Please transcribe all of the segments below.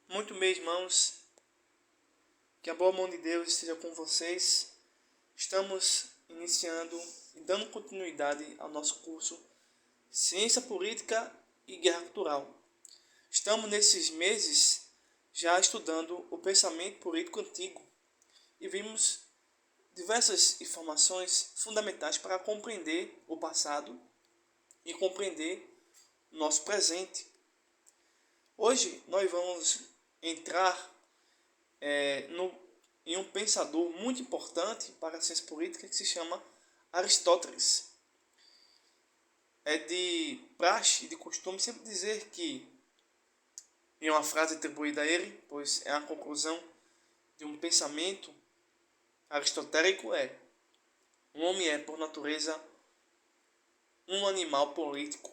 Muito bem, irmãos, que a boa mão de Deus esteja com vocês. Estamos iniciando e dando continuidade ao nosso curso Ciência Política e Guerra Cultural. Estamos nesses meses já estudando o pensamento político antigo e vimos diversas informações fundamentais para compreender o passado e compreender o nosso presente. Hoje nós vamos entrar em um pensador muito importante para a ciência política que se chama Aristóteles. É de praxe e de costume sempre dizer que, em uma frase atribuída a ele, pois é a conclusão de um pensamento aristotélico, o homem é, por natureza, um animal político.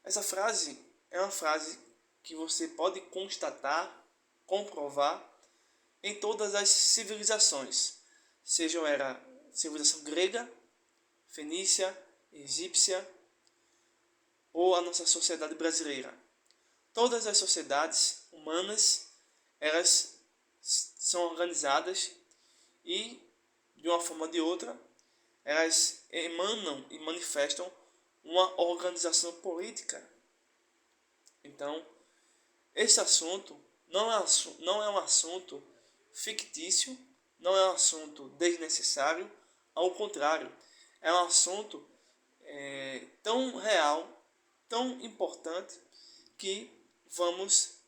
Essa frase é uma frase que você pode constatar, comprovar em todas as civilizações, sejam era civilização grega, fenícia, egípcia ou a nossa sociedade brasileira. Todas as sociedades humanas, elas são organizadas e, de uma forma ou de outra, elas emanam e manifestam uma organização política. Então, esse assunto não é um assunto fictício, não é um assunto desnecessário, ao contrário, é um assunto tão real, tão importante, que vamos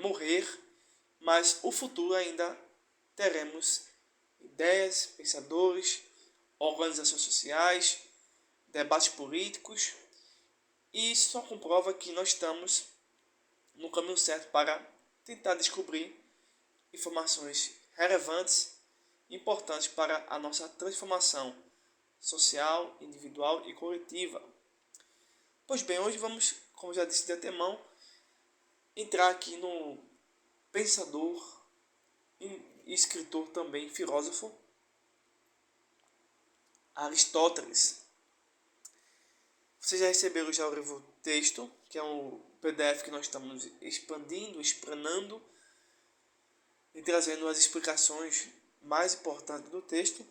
morrer, mas o futuro ainda teremos ideias, pensadores, organizações sociais, debates políticos, e isso só comprova que nós estamos no caminho certo para tentar descobrir informações relevantes, importantes para a nossa transformação social, individual e coletiva. Pois bem, hoje vamos, como já disse de antemão, entrar aqui no pensador e escritor também, filósofo, Aristóteles. Vocês já receberam já o livro texto, que é um PDF que nós estamos expandindo, explanando e trazendo as explicações mais importantes do texto.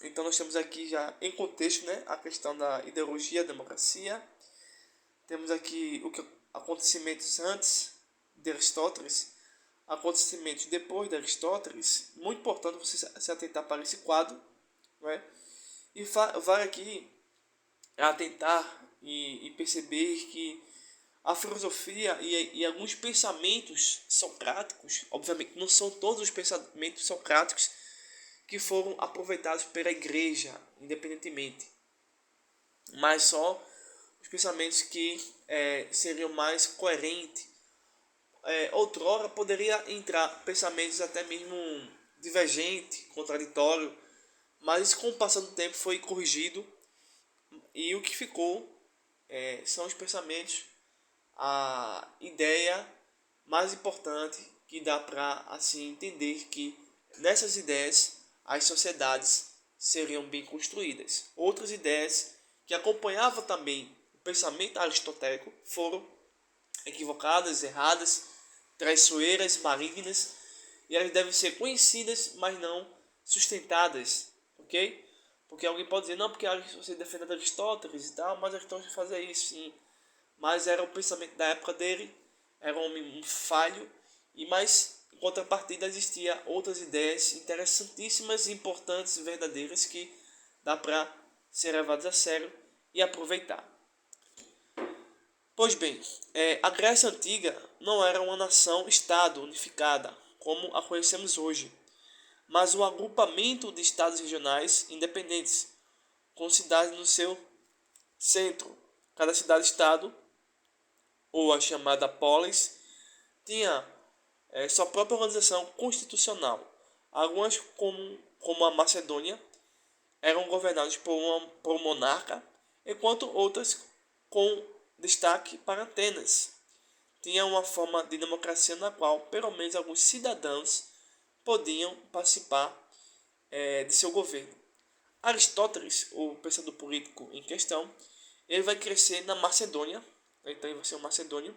Então nós temos aqui já em contexto, a questão da ideologia, da democracia. Temos aqui acontecimentos antes de Aristóteles, acontecimentos depois de Aristóteles. Muito importante você se atentar para esse quadro, E vai aqui atentar e perceber que a filosofia e alguns pensamentos socráticos, obviamente não são todos os pensamentos socráticos que foram aproveitados pela igreja, independentemente, mas só os pensamentos que seriam mais coerentes. Outrora poderia entrar pensamentos até mesmo divergentes, contraditórios, mas com o passar do tempo foi corrigido e o que ficou são os pensamentos, a ideia mais importante que dá para assim entender que nessas ideias as sociedades seriam bem construídas. Outras ideias que acompanhavam também o pensamento aristotélico foram equivocadas, erradas, traiçoeiras, malignas, e elas devem ser conhecidas, mas não sustentadas, ok? Porque alguém pode dizer, não, porque você defende Aristóteles e tal, mas Aristóteles fazia isso, sim. Mas era o pensamento da época dele, era um homem falho, mas em contrapartida existia outras ideias interessantíssimas, importantes, verdadeiras, que dá para ser levadas a sério e aproveitar. Pois bem, a Grécia Antiga não era uma nação-estado unificada, como a conhecemos hoje, mas um agrupamento de estados regionais independentes, com cidades no seu centro. Cada cidade-estado, ou a chamada polis, tinha sua própria organização constitucional. Algumas, como a Macedônia, eram governadas por um monarca, enquanto outras, com destaque para Atenas, tinha uma forma de democracia na qual pelo menos alguns cidadãos podiam participar de seu governo. Aristóteles, o pensador político em questão, ele vai crescer na Macedônia, então ele vai ser um macedônio,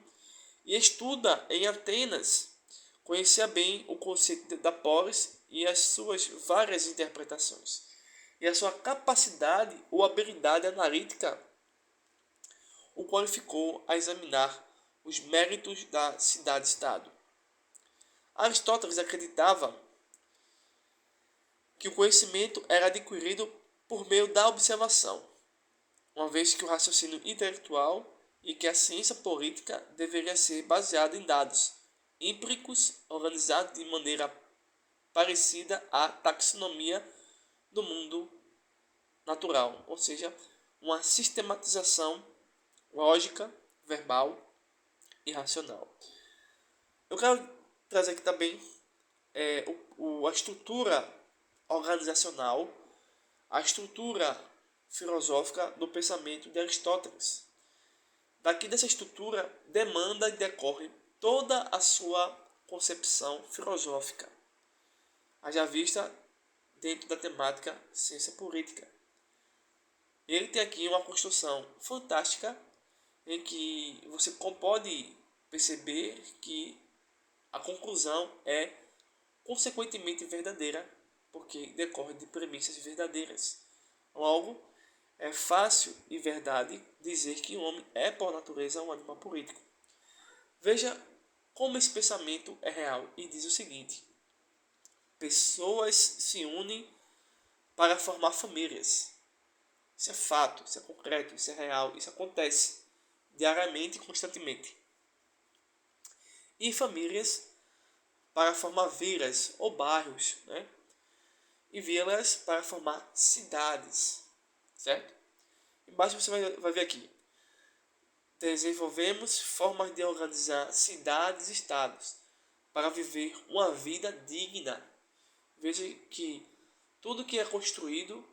e estuda em Atenas, conhecia bem o conceito da polis e as suas várias interpretações, e a sua capacidade ou habilidade analítica o qualificou a examinar os méritos da cidade-estado. Aristóteles acreditava que o conhecimento era adquirido por meio da observação, uma vez que o raciocínio intelectual e que a ciência política deveria ser baseada em dados empíricos organizados de maneira parecida à taxonomia do mundo natural, ou seja, uma sistematização lógica, verbal e racional. Eu quero trazer aqui também a estrutura organizacional, a estrutura filosófica do pensamento de Aristóteles. Daqui dessa estrutura demanda e decorre toda a sua concepção filosófica, haja vista dentro da temática ciência política. Ele tem aqui uma construção fantástica em que você pode perceber que a conclusão é consequentemente verdadeira, porque decorre de premissas verdadeiras. Logo, é fácil e verdade dizer que o homem é, por natureza, um animal político. Veja como esse pensamento é real e diz o seguinte: pessoas se unem para formar famílias. Isso é fato, isso é concreto, isso é real, isso acontece diariamente e constantemente. E famílias para formar vilas ou bairros, né? E vilas para formar cidades, certo? Embaixo você vai ver aqui. Desenvolvemos formas de organizar cidades e estados para viver uma vida digna. Veja que tudo que é construído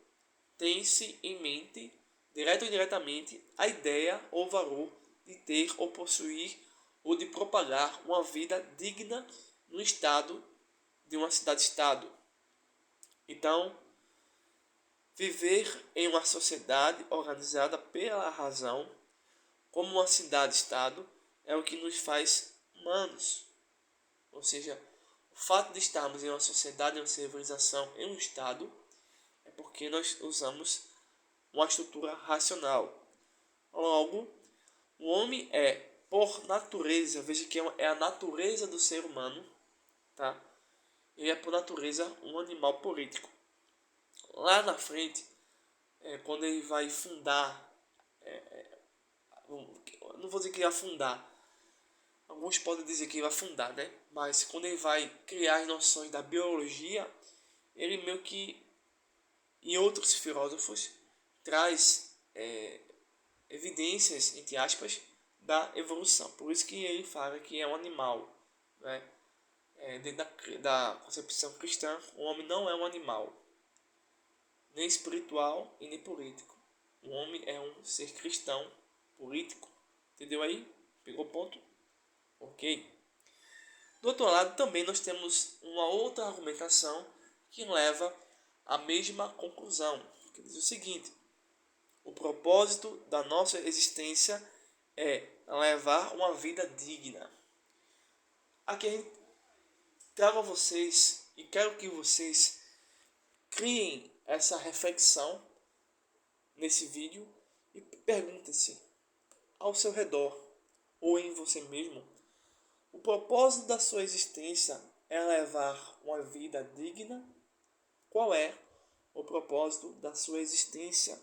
tem-se em mente, direto ou indiretamente, a ideia ou valor de ter ou possuir ou de propagar uma vida digna no estado de uma cidade-estado. Então, viver em uma sociedade organizada pela razão, como uma cidade-estado, é o que nos faz humanos. Ou seja, o fato de estarmos em uma sociedade, em uma civilização, em um estado, é porque nós usamos uma estrutura racional. Logo, o homem é, por natureza, veja que é a natureza do ser humano, tá? Ele é, por natureza, um animal político. Lá na frente, quando ele vai fundar, não vou dizer que vai fundar, alguns podem dizer que ele vai fundar, né? Mas quando ele vai criar as noções da biologia, ele meio que, e outros filósofos, traz evidências, entre aspas, da evolução. Por isso que ele fala que é um animal, né? Dentro da concepção cristã, o homem não é um animal, nem espiritual e nem político. O homem é um ser cristão, político. Entendeu aí? Pegou o ponto? Ok. Do outro lado, também nós temos uma outra argumentação que leva à mesma conclusão, que diz o seguinte: o propósito da nossa existência é levar uma vida digna. Aqui trago a vocês e quero que vocês criem essa reflexão nesse vídeo e perguntem-se ao seu redor ou em você mesmo: o propósito da sua existência é levar uma vida digna? Qual é o propósito da sua existência?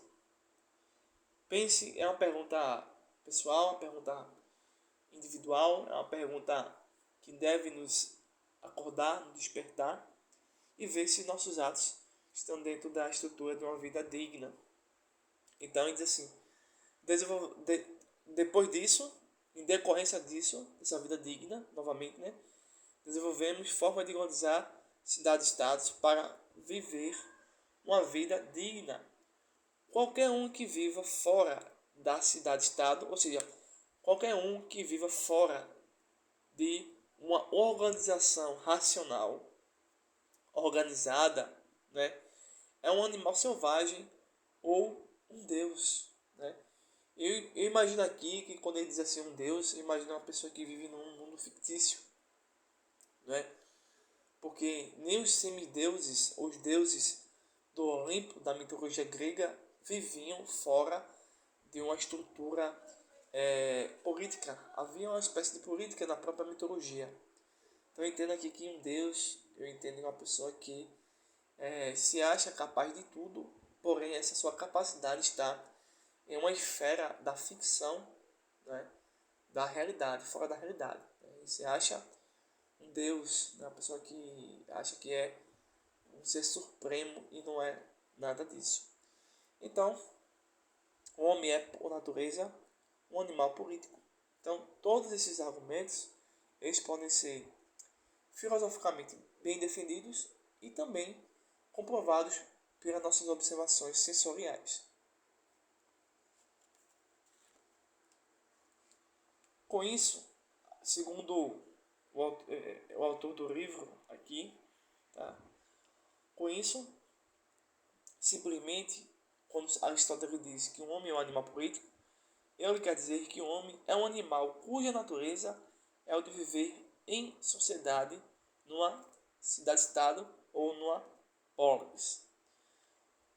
Pense, é uma pergunta pessoal, uma pergunta individual, é uma pergunta que deve nos acordar, nos despertar e ver se nossos atos estão dentro da estrutura de uma vida digna. Então, ele diz assim: depois disso, em decorrência disso, dessa vida digna, novamente, né, desenvolvemos formas de organizar cidades-estados para viver uma vida digna. Qualquer um que viva fora da cidade-estado, ou seja, qualquer um que viva fora de uma organização racional, organizada, né, é um animal selvagem ou um deus, né? Eu imagino aqui que quando ele diz assim um Deus, eu imagino uma pessoa que vive num mundo fictício, não é? Porque nem os semideuses, os deuses do Olimpo, da mitologia grega, viviam fora de uma estrutura política. Havia uma espécie de política na própria mitologia. Então eu entendo aqui que um Deus, eu entendo uma pessoa que se acha capaz de tudo, porém essa sua capacidade está em uma esfera da ficção, né, da realidade, fora da realidade. E se acha um Deus, né, uma pessoa que acha que é um ser supremo e não é nada disso. Então, o homem é, por natureza, um animal político. Então, todos esses argumentos, eles podem ser filosoficamente bem defendidos e também comprovados pelas nossas observações sensoriais. Com isso, segundo o autor do livro aqui, tá? Com isso, simplesmente, quando Aristóteles diz que o homem é um animal político, ele quer dizer que o homem é um animal cuja natureza é o de viver em sociedade, numa cidade-estado ou numa polis.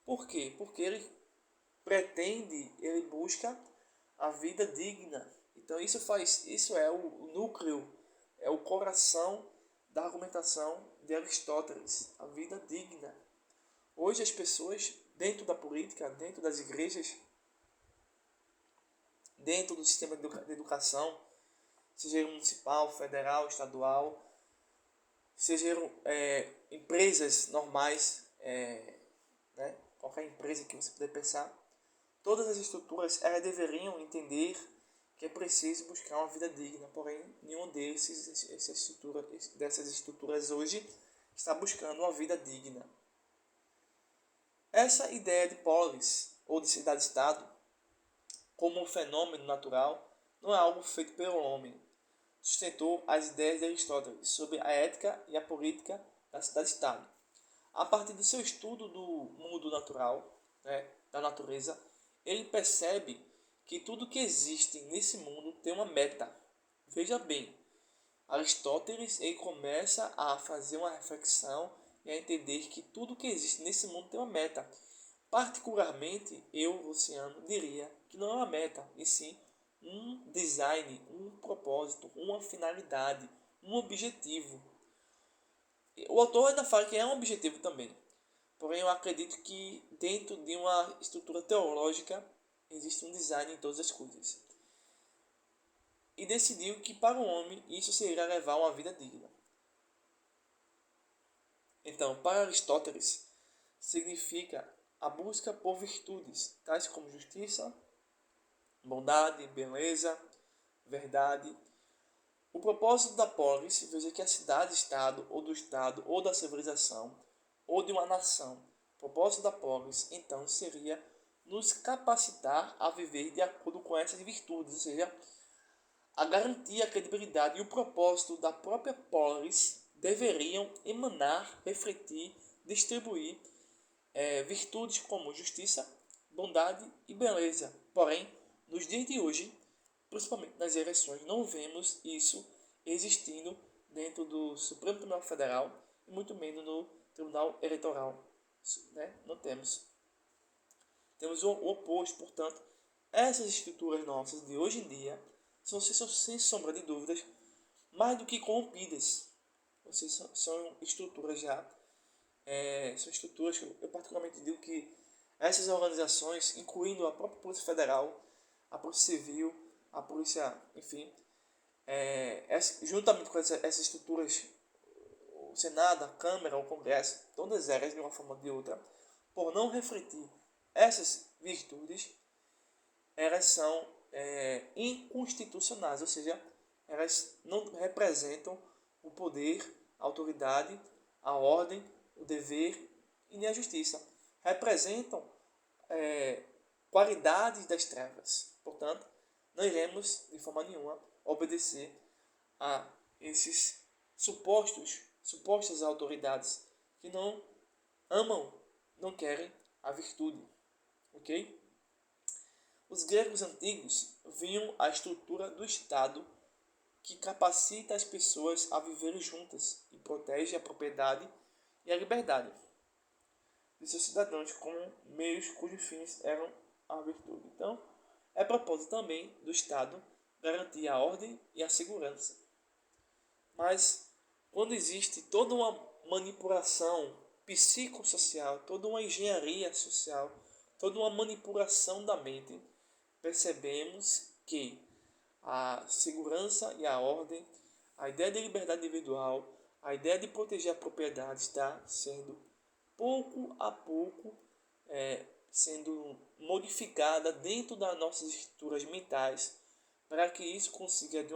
Por quê? Porque ele busca a vida digna. Então isso é o núcleo, é o coração da argumentação de Aristóteles, a vida digna. Hoje as pessoas, dentro da política, dentro das igrejas, dentro do sistema de educação, seja municipal, federal, estadual, sejam empresas normais, né? Qualquer empresa que você puder pensar, todas as estruturas elas deveriam entender que é preciso buscar uma vida digna, porém nenhum dessas estruturas hoje está buscando uma vida digna. Essa ideia de polis ou de cidade-estado como um fenômeno natural não é algo feito pelo homem. Sustentou as ideias de Aristóteles sobre a ética e a política da cidade-estado. A partir do seu estudo do mundo natural, né, da natureza, ele percebe que tudo que existe nesse mundo tem uma meta. Veja bem, Aristóteles ele começa a fazer uma reflexão e a entender que tudo que existe nesse mundo tem uma meta. Particularmente, eu, Luciano, diria que não é uma meta, e sim um design, um propósito, uma finalidade, um objetivo. O autor ainda fala que é um objetivo também. Porém, eu acredito que dentro de uma estrutura teológica existe um design em todas as coisas. E decidiu que para o homem isso seria levar uma vida digna. Então, para Aristóteles, significa a busca por virtudes, tais como justiça, bondade, beleza, verdade. O propósito da polis, veja que a cidade-estado, ou do estado, ou da civilização, ou de uma nação. O propósito da polis, então, seria nos capacitar a viver de acordo com essas virtudes, ou seja, a garantia, a credibilidade e o propósito da própria polis deveriam emanar, refletir, distribuir virtudes como justiça, bondade e beleza. Porém, nos dias de hoje, principalmente nas eleições, não vemos isso existindo dentro do Supremo Tribunal Federal e muito menos no Tribunal Eleitoral. Né? Não temos. Temos o oposto, portanto, essas estruturas nossas de hoje em dia são, sem sombra de dúvidas, mais do que corrompidas. São estruturas já, são estruturas que eu particularmente digo que essas organizações, incluindo a própria Polícia Federal, a Polícia Civil, a Polícia, enfim, juntamente com essas estruturas, o Senado, a Câmara, o Congresso, todas elas, de uma forma ou de outra, por não refletir essas virtudes, elas são inconstitucionais, ou seja, elas não representam o poder, a autoridade, a ordem, o dever e nem a justiça. Representam qualidades das trevas. Portanto, não iremos, de forma nenhuma, obedecer a esses supostas autoridades que não amam, não querem a virtude. Ok? Os gregos antigos viam a estrutura do Estado que capacita as pessoas a viverem juntas e protege a propriedade e a liberdade de seus cidadãos como meios cujos fins eram a virtude. Então, é propósito também do Estado garantir a ordem e a segurança. Mas, quando existe toda uma manipulação psicossocial, toda uma engenharia social, toda uma manipulação da mente, percebemos que a segurança e a ordem, a ideia de liberdade individual, a ideia de proteger a propriedade está sendo pouco a pouco sendo modificada dentro das nossas estruturas mentais para que isso consiga de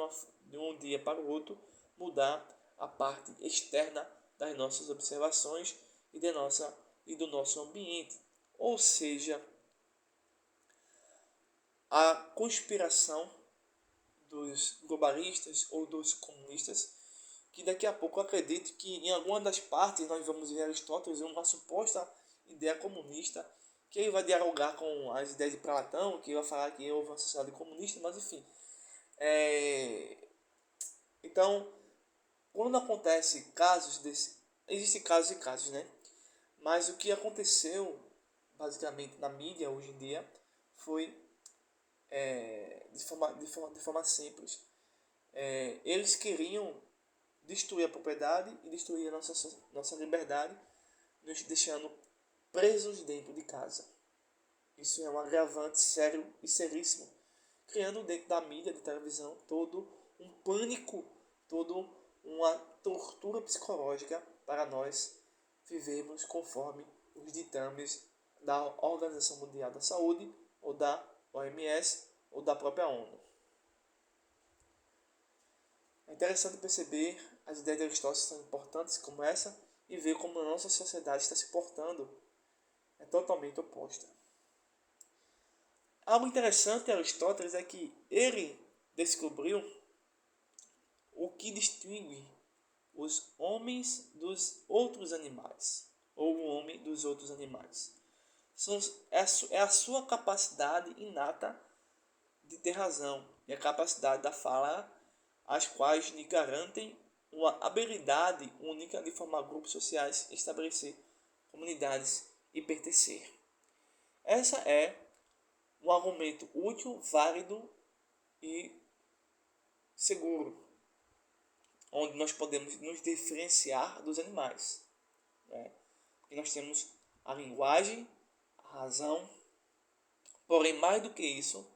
um dia para o outro mudar a parte externa das nossas observações e do nosso ambiente. Ou seja, a conspiração dos globalistas ou dos comunistas, que daqui a pouco eu acredito que em alguma das partes nós vamos ver Aristóteles uma suposta ideia comunista, que ele vai dialogar com as ideias de Platão, que vai falar que houve uma sociedade comunista, mas enfim. Então, quando acontece casos desse, existem casos e casos, né? Mas o que aconteceu, basicamente, na mídia hoje em dia, foi de forma simples. Eles queriam destruir a propriedade e destruir a nossa liberdade, nos deixando presos dentro de casa. Isso é um agravante sério e seríssimo, criando dentro da mídia de televisão todo um pânico, toda uma tortura psicológica para nós vivermos conforme os ditames da Organização Mundial da Saúde, ou da OMS, ou da própria ONU. É interessante perceber as ideias de Aristóteles são importantes como essa e ver como a nossa sociedade está se portando é totalmente oposta. Algo interessante de Aristóteles é que ele descobriu o que distingue os homens dos outros animais, ou o homem dos outros animais. É a sua capacidade inata de ter razão e a capacidade da fala, as quais lhe garantem uma habilidade única de formar grupos sociais, estabelecer comunidades e pertencer. Essa é um argumento útil, válido e seguro, onde nós podemos nos diferenciar dos animais. Né? Porque nós temos a linguagem, a razão, porém, mais do que isso,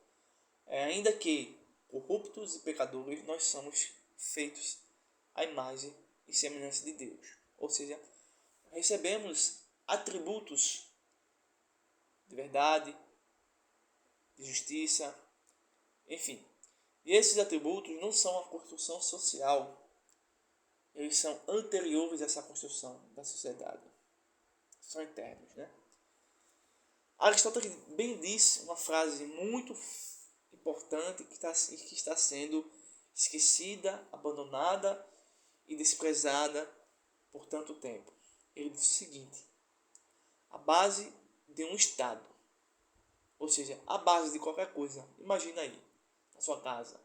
ainda que corruptos e pecadores, nós somos feitos à imagem e semelhança de Deus. Ou seja, recebemos atributos de verdade, de justiça, enfim. E esses atributos não são a construção social, eles são anteriores a essa construção da sociedade. São internos, né? Aristóteles bem disse uma frase muito importante que está sendo esquecida, abandonada e desprezada por tanto tempo. Ele disse o seguinte: a base de um Estado, ou seja, a base de qualquer coisa, imagina aí, na sua casa,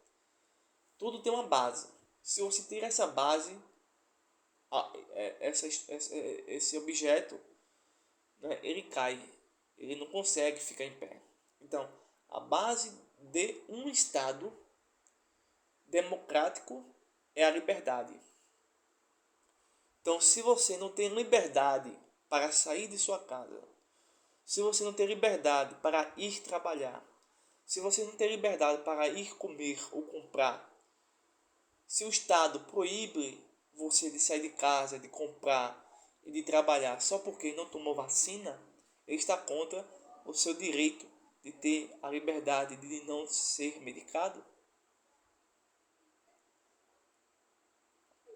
tudo tem uma base. Se você tira essa base, esse objeto, né, ele cai, ele não consegue ficar em pé. Então, a base de um Estado democrático é a liberdade. Então, se você não tem liberdade para sair de sua casa, se você não tem liberdade para ir trabalhar, se você não tem liberdade para ir comer ou comprar, se o Estado proíbe você de sair de casa, de comprar e de trabalhar só porque não tomou vacina, ele está contra o seu direito de ter a liberdade de não ser medicado.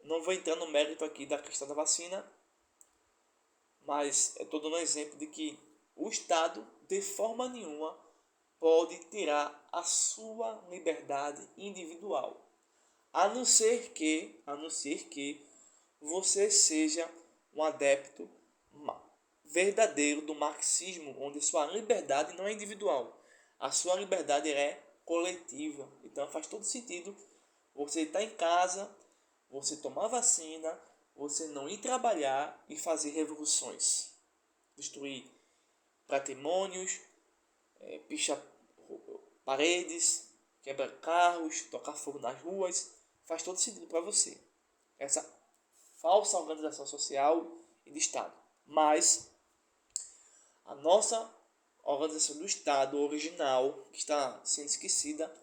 Não vou entrar no mérito aqui da questão da vacina, mas estou dando um exemplo de que o Estado, de forma nenhuma, pode tirar a sua liberdade individual. A não ser que você seja um adepto verdadeiro do marxismo, onde sua liberdade não é individual. A sua liberdade é coletiva. Então faz todo sentido você estar em casa, você tomar vacina, você não ir trabalhar e fazer revoluções. Destruir patrimônios, pichar paredes, quebrar carros, tocar fogo nas ruas. Faz todo sentido para você. Essa falsa organização social e de Estado. Mas a nossa organização do Estado original, que está sendo esquecida,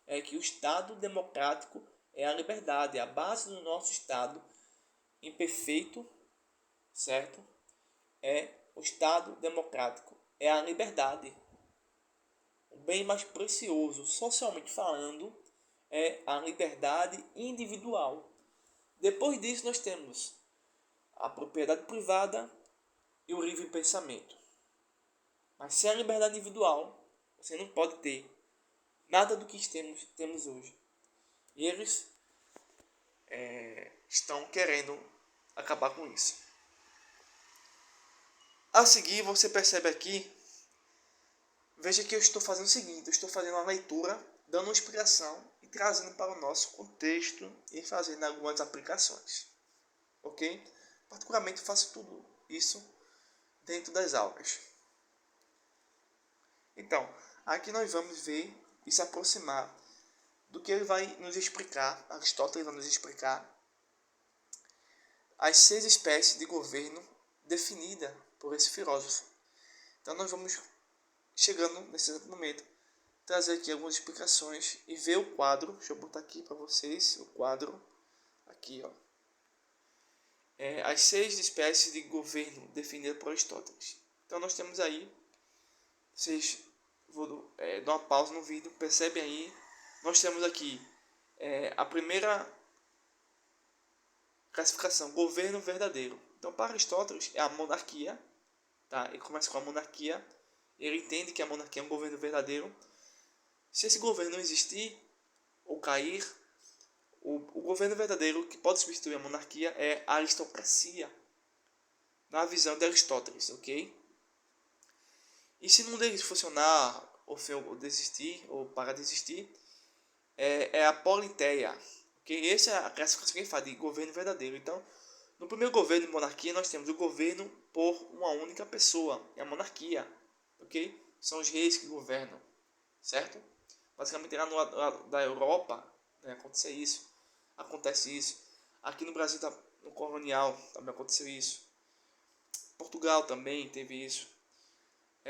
é que o Estado democrático é a liberdade, é a base do nosso Estado imperfeito, certo? É o Estado democrático, é a liberdade. O bem mais precioso, socialmente falando, é a liberdade individual. Depois disso, nós temos a propriedade privada e o livre pensamento. Mas sem a liberdade individual, você não pode ter nada do que temos hoje. E eles estão querendo acabar com isso. A seguir, você percebe aqui, veja que eu estou fazendo o seguinte, eu estou fazendo uma leitura, dando uma explicação e trazendo para o nosso contexto e fazendo algumas aplicações. Ok? Particularmente, faço tudo isso dentro das aulas. Então, aqui nós vamos ver e se aproximar do que ele vai nos explicar, Aristóteles vai nos explicar, as 6 espécies de governo definidas por esse filósofo. Então nós vamos, chegando nesse momento, trazer aqui algumas explicações e ver o quadro. Deixa eu botar aqui para vocês o quadro, aqui ó. As 6 espécies de governo definidas por Aristóteles. Então nós temos aí, vocês vou dar uma pausa no vídeo, percebem aí, nós temos aqui a primeira classificação, governo verdadeiro. Então, para Aristóteles, é a monarquia. Tá? Ele começa com a monarquia. Ele entende que a monarquia é um governo verdadeiro. Se esse governo não existir ou cair, o governo verdadeiro que pode substituir a monarquia é a aristocracia, na visão de Aristóteles, ok? E se não funcionar, ou desistir, ou parar de existir, é a politeia. Okay? Essa é a classificação que ele fala de governo verdadeiro. Então, no primeiro governo de monarquia, nós temos o governo por uma única pessoa, é a monarquia. Ok? São os reis que governam, certo? Basicamente, lá no lado da Europa, né, acontece isso. Aqui no Brasil, no colonial, também aconteceu isso. Portugal também teve isso.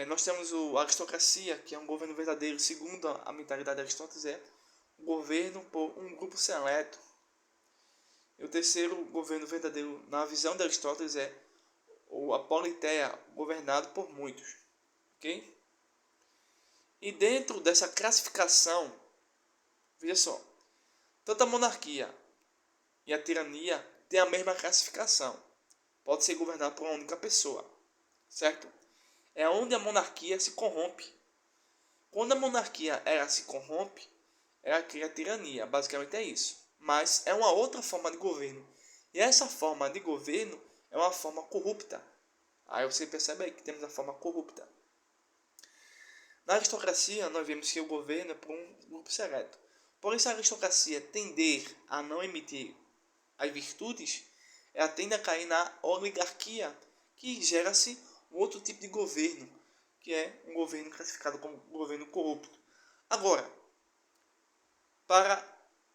Nós temos a aristocracia, que é um governo verdadeiro, segundo a mentalidade de Aristóteles, é o governo por um grupo seleto. E o terceiro governo verdadeiro, na visão de Aristóteles, é a politeia, governado por muitos. Ok? E dentro dessa classificação, veja só, tanto a monarquia e a tirania têm a mesma classificação. Pode ser governado por uma única pessoa, certo? É onde a monarquia se corrompe. Quando a monarquia se corrompe, ela cria a tirania. Basicamente é isso. Mas é uma outra forma de governo. E essa forma de governo é uma forma corrupta. Aí você percebe aí que temos a forma corrupta. Na aristocracia, nós vemos que o governo é por um grupo seleto. Porém, se a aristocracia tender a não emitir as virtudes, ela tende a cair na oligarquia, que gera-se um outro tipo de governo, que é um governo classificado como governo corrupto. Agora, para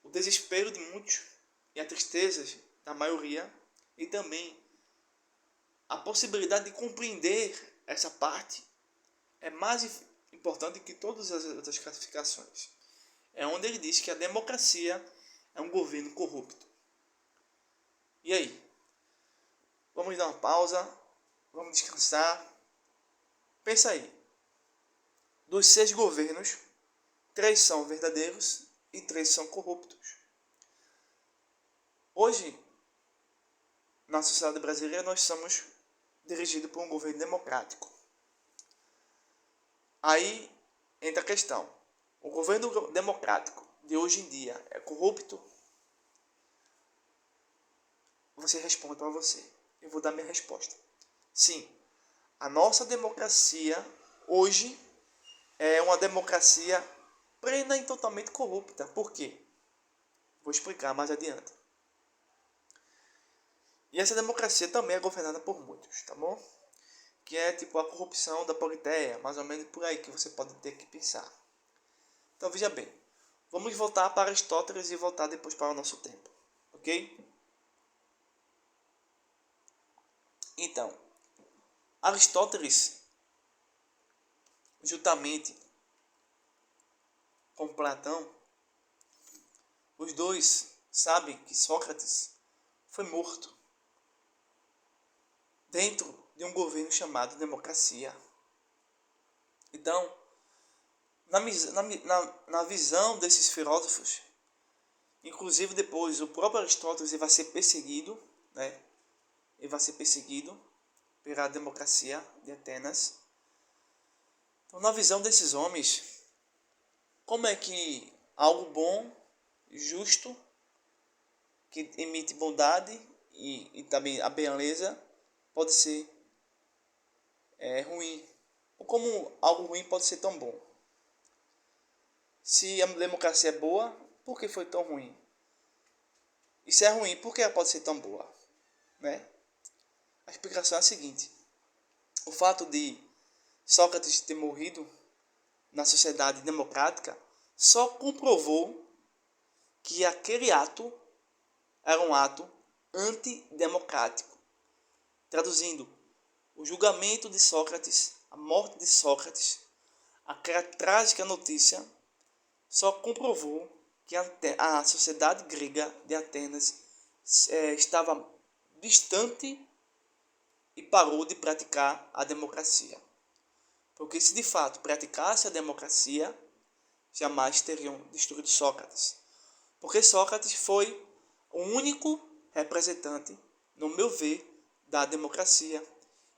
o desespero de muitos e a tristeza da maioria, e também a possibilidade de compreender essa parte, é mais importante que todas as outras classificações. É onde ele diz que a democracia é um governo corrupto. E aí? Vamos dar uma pausa, vamos descansar. Pensa aí. Dos 6 governos, 3 são verdadeiros e 3 são corruptos. Hoje, na sociedade brasileira, nós somos dirigidos por um governo democrático. Aí entra a questão. O governo democrático de hoje em dia é corrupto? Você responde para você. Eu vou dar minha resposta. Sim, a nossa democracia hoje é uma democracia plena e totalmente corrupta. Por quê? Vou explicar mais adiante. E essa democracia também é governada por muitos, tá bom? Que é tipo a corrupção da Politeia, mais ou menos por aí que você pode ter que pensar. Então veja bem, vamos voltar para Aristóteles e voltar depois para o nosso tempo, ok? Então, Aristóteles, juntamente com Platão, os dois sabem que Sócrates foi morto dentro de um governo chamado democracia. Então, na visão desses filósofos, inclusive depois o próprio Aristóteles vai ser perseguido, né? Ele vai ser perseguido pela democracia de Atenas. Então, na visão desses homens, como é que algo bom, justo, que emite bondade e também a beleza pode ser ruim? Ou como algo ruim pode ser tão bom? Se a democracia é boa, por que foi tão ruim? E se é ruim, por que ela pode ser tão boa? Né? A explicação é a seguinte: o fato de Sócrates ter morrido na sociedade democrática só comprovou que aquele ato era um ato antidemocrático. Traduzindo, o julgamento de Sócrates, a morte de Sócrates, aquela trágica notícia só comprovou que a sociedade grega de Atenas estava distante e parou de praticar a democracia. Porque se de fato praticasse a democracia, jamais teriam destruído Sócrates. Porque Sócrates foi o único representante, no meu ver, da democracia.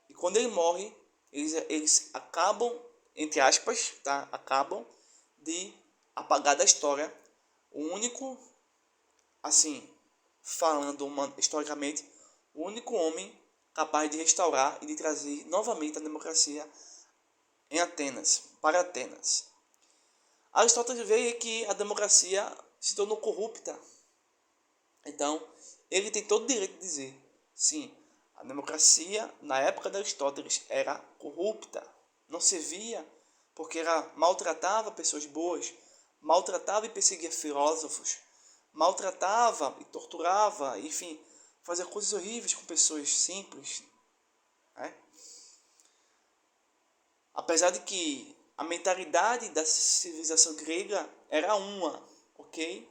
E quando ele morre, eles acabam, entre aspas, tá? Acabam de apagar da história o único, assim, falando historicamente, o único homem capaz de restaurar e de trazer novamente a democracia em Atenas, para Atenas. Aristóteles vê que a democracia se tornou corrupta. Então, ele tem todo o direito de dizer, sim, a democracia, na época de Aristóteles, era corrupta. Não servia, porque ela maltratava pessoas boas, maltratava e perseguia filósofos, maltratava e torturava, enfim, fazia coisas horríveis com pessoas simples. Né? Apesar de que a mentalidade da civilização grega era uma, ok?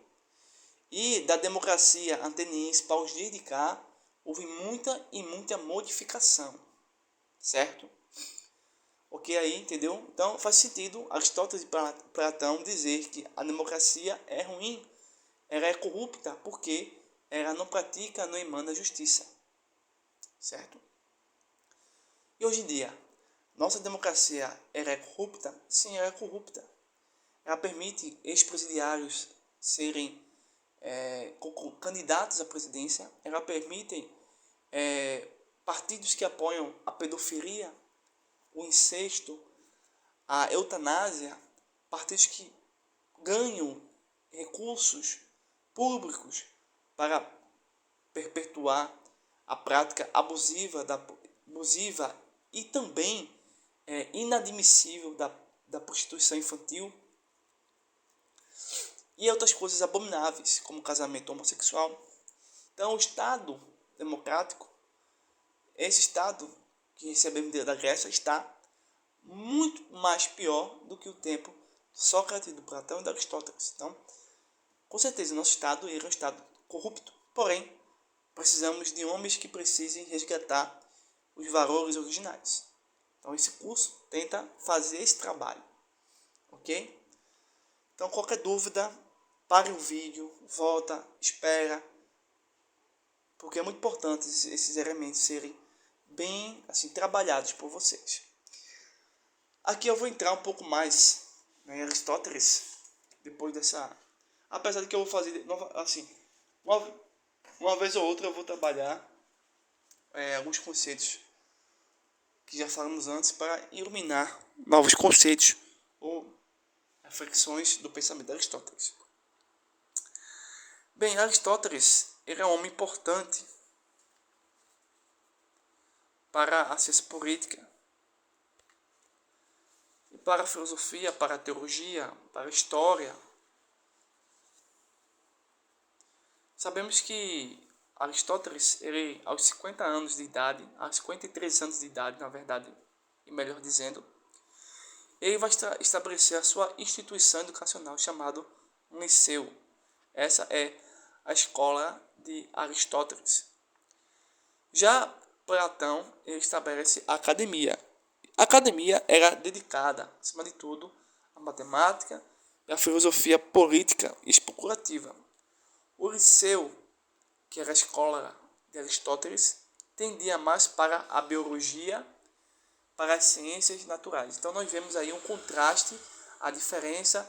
E da democracia ateniense para os dias de cá, houve muita modificação, certo? Ok aí, entendeu? Então faz sentido Aristóteles e Platão dizer que a democracia é ruim, ela é corrupta, porque ela não pratica, não emana justiça, certo? E hoje em dia, nossa democracia ela é corrupta? Sim, ela é corrupta. Ela permite ex-presidiários serem candidatos à presidência, ela permite partidos que apoiam a pedofilia, o incesto, a eutanásia, partidos que ganham recursos públicos para perpetuar a prática abusiva e também inadmissível da prostituição infantil e outras coisas abomináveis, como casamento homossexual. Então, o Estado democrático, esse Estado que recebemos da Grécia, está muito mais pior do que o tempo de Sócrates, do Platão e de Aristóteles. Então, com certeza, nosso Estado é um Estado corrupto, porém, precisamos de homens que precisem resgatar os valores originais. Então, esse curso tenta fazer esse trabalho, ok? Então, qualquer dúvida, pare o vídeo, volta, espera, porque é muito importante esses elementos serem bem assim trabalhados por vocês. Aqui eu vou entrar um pouco mais em Aristóteles, depois dessa... Apesar de que eu vou fazer, assim, uma vez ou outra eu vou trabalhar alguns conceitos que já falamos antes para iluminar novos conceitos ou reflexões do pensamento de Aristóteles. Bem, Aristóteles ele é um homem importante para a ciência política, e para a filosofia, para a teologia, para a história. Sabemos que Aristóteles, ele, aos 50 anos de idade, aos 53 anos de idade, na verdade, e melhor dizendo, ele vai estabelecer a sua instituição educacional chamada Liceu. Essa é a escola de Aristóteles. Já Platão ele estabelece a academia. A academia era dedicada, acima de tudo, à matemática e à filosofia política e especulativa. O Liceu, que era a escola de Aristóteles, tendia mais para a biologia, para as ciências naturais. Então nós vemos aí um contraste, a diferença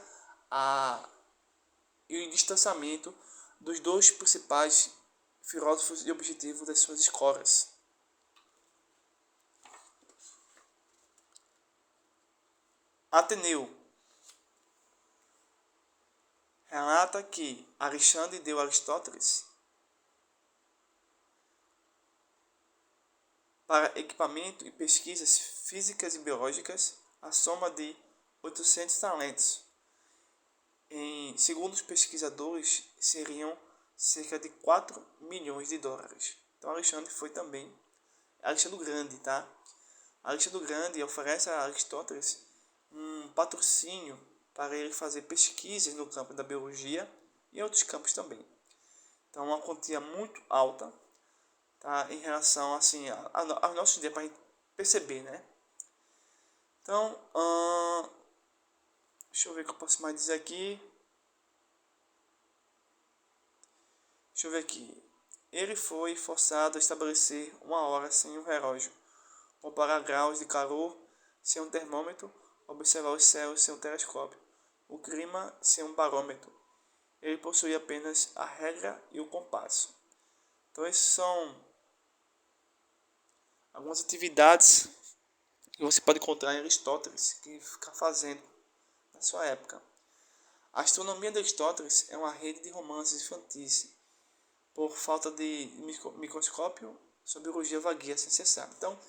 e o distanciamento dos dois principais filósofos e objetivos das suas escolas. Ateneu relata que Alexandre deu a Aristóteles para equipamento e pesquisas físicas e biológicas a soma de 800 talentos. Segundo os pesquisadores, seriam cerca de 4 milhões de dólares. Então Alexandre foi também Alexandre o Grande, tá? Alexandre o Grande oferece a Aristóteles um patrocínio para ele fazer pesquisas no campo da biologia e outros campos também. Então, uma quantia muito alta, tá, em relação assim, aos nossos dias, para a gente perceber, né? Então, deixa eu ver o que eu posso mais dizer aqui. Deixa eu ver aqui. Ele foi forçado a estabelecer uma hora sem um relógio, comparar graus de calor sem um termômetro, observar os céus sem um telescópio, o clima sem um barômetro. Ele possuía apenas a regra e o compasso. Então, essas são algumas atividades que você pode encontrar em Aristóteles, que fica fazendo na sua época. A astronomia de Aristóteles é uma rede de romances infantis, por falta de microscópio, sua biologia vagueia sem cessar. Então,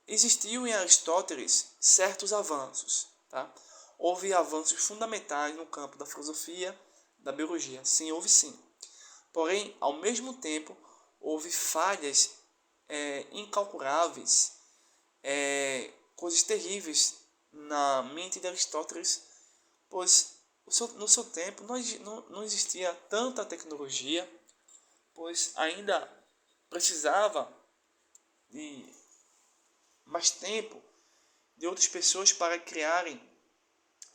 existiu em Aristóteles certos avanços, tá? Houve avanços fundamentais no campo da filosofia, da biologia. Sim, houve sim. Porém, ao mesmo tempo, houve falhas incalculáveis, coisas terríveis na mente de Aristóteles, pois no seu tempo não existia tanta tecnologia, pois ainda precisava de mais tempo de outras pessoas para criarem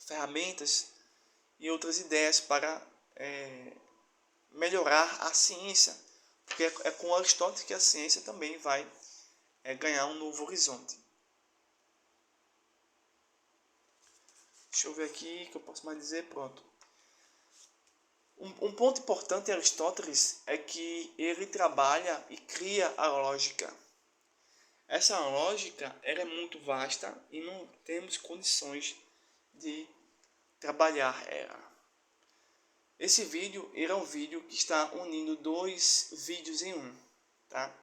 ferramentas e outras ideias para melhorar a ciência, porque é com Aristóteles que a ciência também vai ganhar um novo horizonte. Deixa eu ver aqui o que eu posso mais dizer. Pronto. Um ponto importante em Aristóteles é que ele trabalha e cria a lógica. Essa lógica é muito vasta e não temos condições de trabalhar ela. Esse vídeo é um vídeo que está unindo dois vídeos em um, tá?